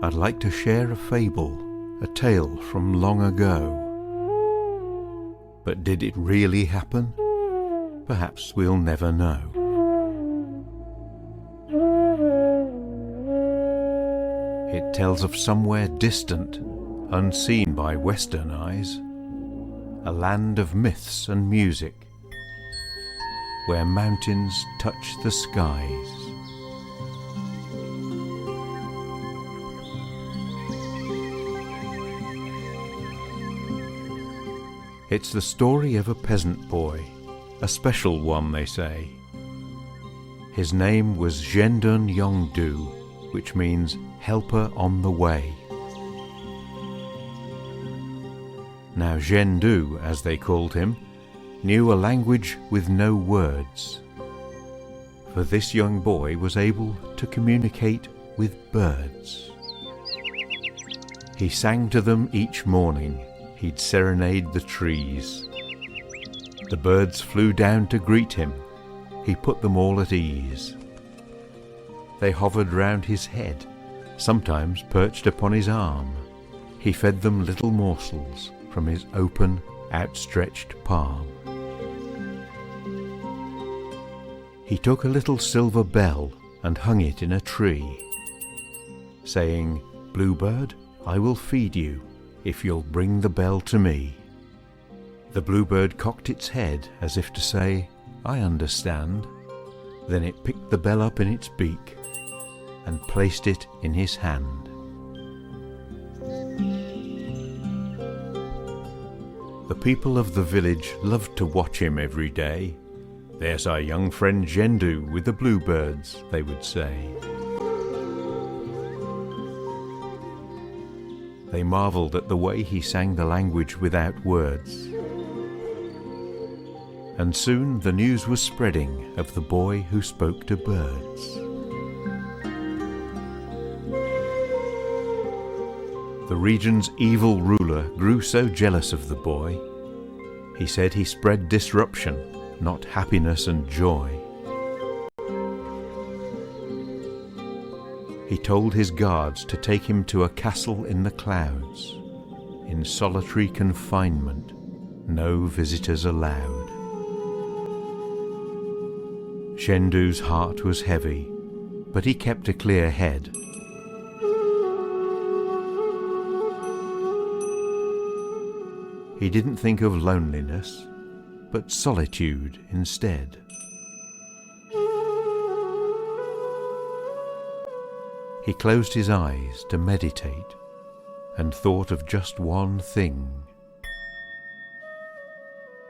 I'd like to share a fable, a tale from long ago. But did it really happen? Perhaps we'll never know. It tells of somewhere distant, unseen by Western eyes, a land of myths and music, where mountains touch the skies. It's the story of a peasant boy, a special one, they say. His name was Zhen Yongdu, which means helper on the way. Now Zhendu, as they called him, knew a language with no words, for this young boy was able to communicate with birds. He sang to them each morning, he'd serenade the trees. The birds flew down to greet him, he put them all at ease. They hovered round his head, sometimes perched upon his arm. He fed them little morsels from his open, outstretched palm. He took a little silver bell and hung it in a tree, saying, "Bluebird, I will feed you if you'll bring the bell to me." The bluebird cocked its head as if to say, "I understand." Then it picked the bell up in its beak and placed it in his hand. The people of the village loved to watch him every day. "There's our young friend Zhendu with the bluebirds," they would say. They marvelled at the way he sang the language without words. And soon the news was spreading of the boy who spoke to birds. The region's evil ruler grew so jealous of the boy. He said he spread disruption, not happiness and joy. He told his guards to take him to a castle in the clouds. In solitary confinement, no visitors allowed. Zhendu's heart was heavy, but he kept a clear head. He didn't think of loneliness, but solitude instead. He closed his eyes to meditate and thought of just one thing.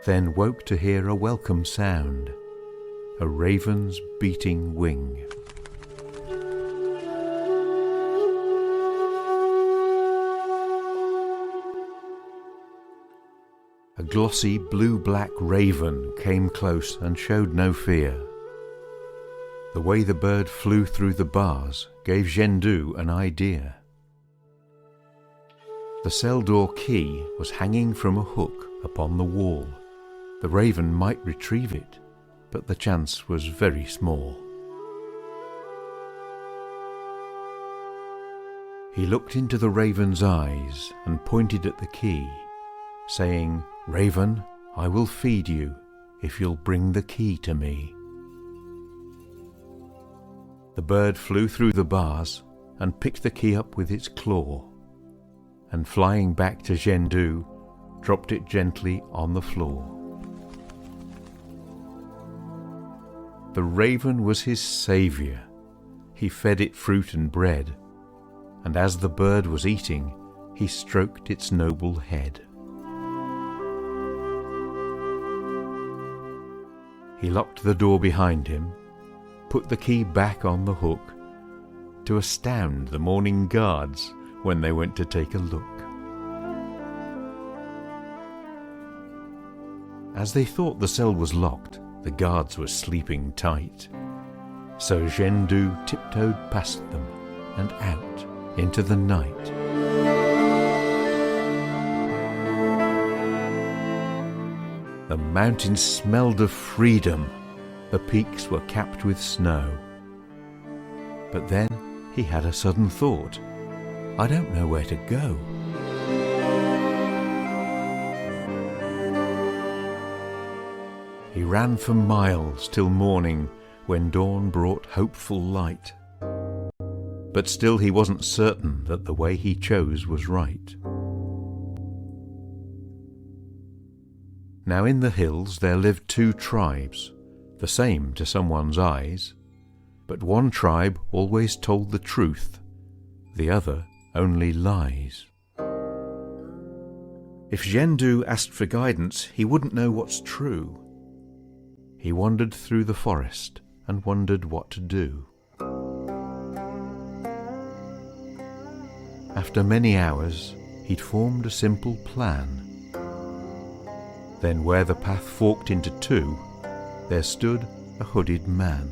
Then woke to hear a welcome sound, a raven's beating wing. A glossy blue-black raven came close and showed no fear. The way the bird flew through the bars gave Zhendu an idea. The cell door key was hanging from a hook upon the wall. The raven might retrieve it, but the chance was very small. He looked into the raven's eyes and pointed at the key, saying, "Raven, I will feed you if you'll bring the key to me." The bird flew through the bars and picked the key up with its claw, and flying back to Zhendu, dropped it gently on the floor. The raven was his saviour. He fed it fruit and bread, and as the bird was eating, he stroked its noble head. He locked the door behind him, put the key back on the hook, to astound the morning guards when they went to take a look. As they thought the cell was locked, the guards were sleeping tight. So Zhendu tiptoed past them and out into the night. The mountains smelled of freedom. The peaks were capped with snow. But then he had a sudden thought. I don't know where to go." He ran for miles till morning, when dawn brought hopeful light. But still he wasn't certain that the way he chose was right. Now in the hills there lived 2 tribes, the same to someone's eyes, but one tribe always told the truth, the other only lies. If Zhen asked for guidance, he wouldn't know what's true. He wandered through the forest and wondered what to do. After many hours, he'd formed a simple plan. Then where the path forked into 2, there stood a hooded man.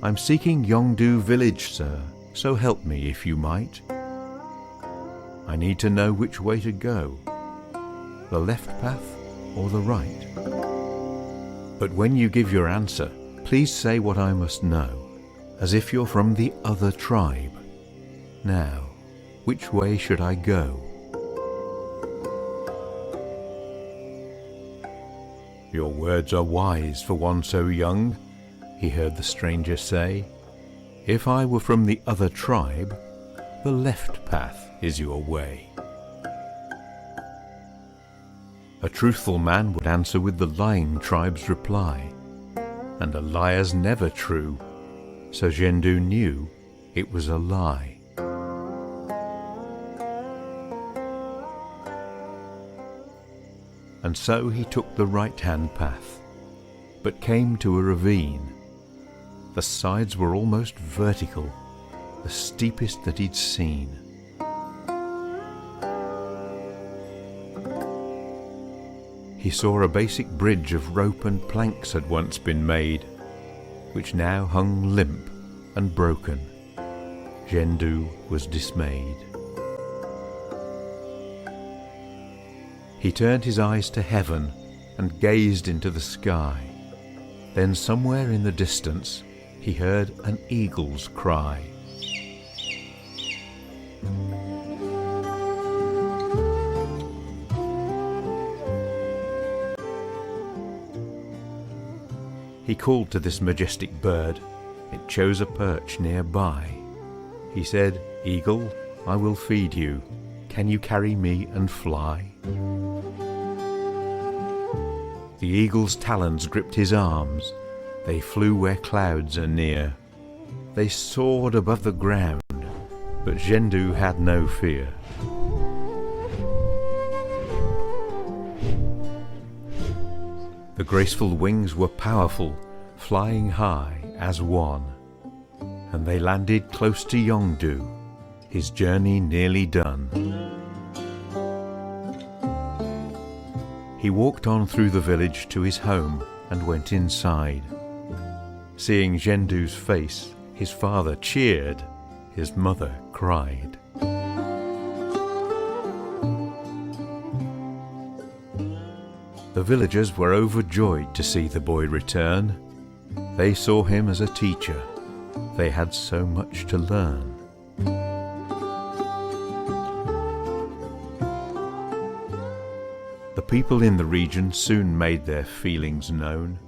"I'm seeking Yongdu village, sir, so help me if you might. I need to know which way to go, the left path or the right. But when you give your answer, please say what I must know, as if you're from the other tribe. Now, which way should I go?" "Your words are wise for one so young," he heard the stranger say. "If I were from the other tribe, the left path is your way." A truthful man would answer with the lying tribe's reply, and a liar's never true, so Zhen knew it was a lie. And so he took the right-hand path, but came to a ravine. The sides were almost vertical, the steepest that he'd seen. He saw a basic bridge of rope and planks had once been made, which now hung limp and broken. Zhen was dismayed. He turned his eyes to heaven and gazed into the sky. Then somewhere in the distance he heard an eagle's cry. He called to this majestic bird. It chose a perch nearby. He said, "Eagle, I will feed you. Can you carry me and fly?" The eagle's talons gripped his arms. They flew where clouds are near. They soared above the ground, but Zhen had no fear. The graceful wings were powerful, flying high as one, and they landed close to Yongdu, his journey nearly done. He walked on through the village to his home and went inside. Seeing Zhendu's face, his father cheered, his mother cried. The villagers were overjoyed to see the boy return. They saw him as a teacher. They had so much to learn. The people in the region soon made their feelings known,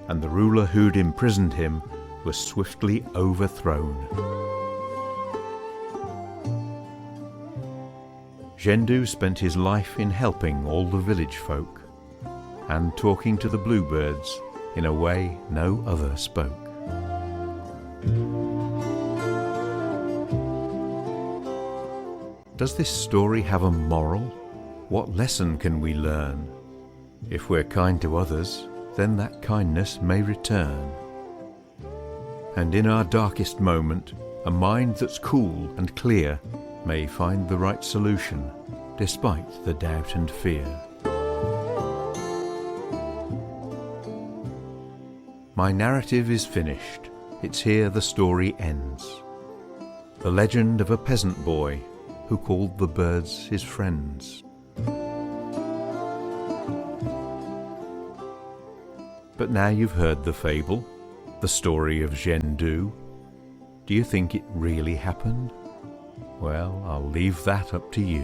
and the ruler who'd imprisoned him was swiftly overthrown. Zhen spent his life in helping all the village folk, and talking to the bluebirds in a way no other spoke. Does this story have a moral? What lesson can we learn? If we're kind to others, then that kindness may return. And in our darkest moment, a mind that's cool and clear may find the right solution, despite the doubt and fear. My narrative is finished. It's here the story ends. The legend of a peasant boy who called the birds his friends. But now you've heard the fable, the story of Zhen. Do Do you think it really happened? Well, I'll leave that up to you.